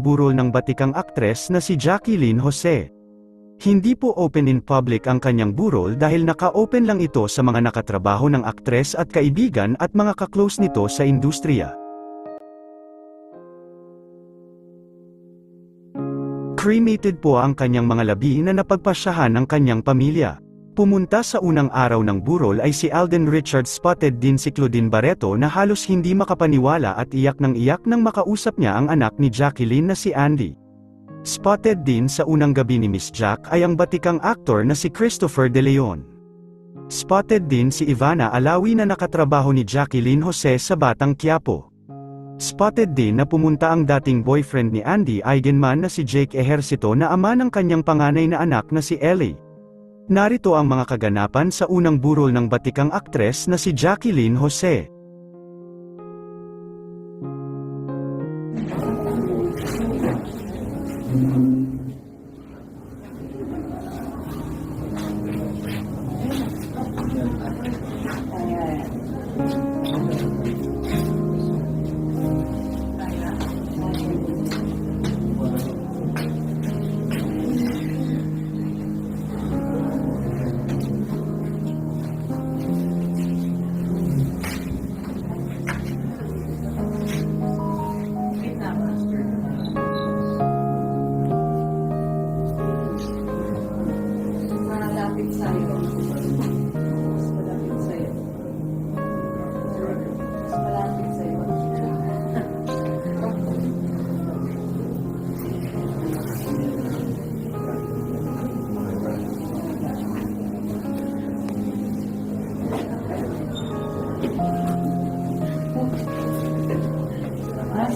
burol ng batikang aktres na si Jacqueline Jose. Hindi po open in public ang kanyang burol dahil naka-open lang ito sa mga nakatrabaho ng aktres at kaibigan at mga kaklose nito sa industriya. Cremated po ang kanyang mga labi na napagpasyahan ng kanyang pamilya. Pumunta sa unang araw ng burol ay si Alden Richard Spotted din si Claudine Barreto na halos hindi makapaniwala at iyak nang makausap niya ang anak ni Jacqueline na si Andy. Spotted din sa unang gabi ni Miss Jack ay ang batikang aktor na si Christopher De Leon. Spotted din si Ivana Alawi na nakatrabaho ni Jacqueline Jose sa Batang Quiapo. Spotted din na pumunta ang dating boyfriend ni Andy Eigenman na si Jake Ejercito na ama ng kanyang panganay na anak na si Ellie. Narito ang mga kaganapan sa unang burol ng batikang aktres na si Jacqueline Jose.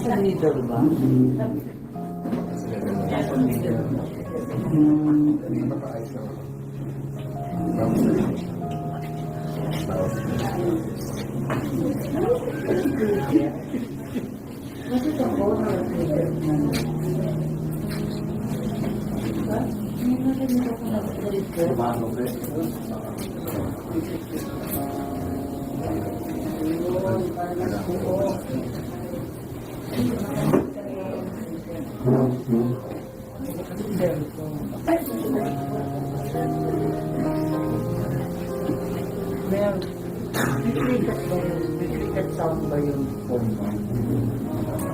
Sa middle ba? May bitrikat sound ba yung phone mo?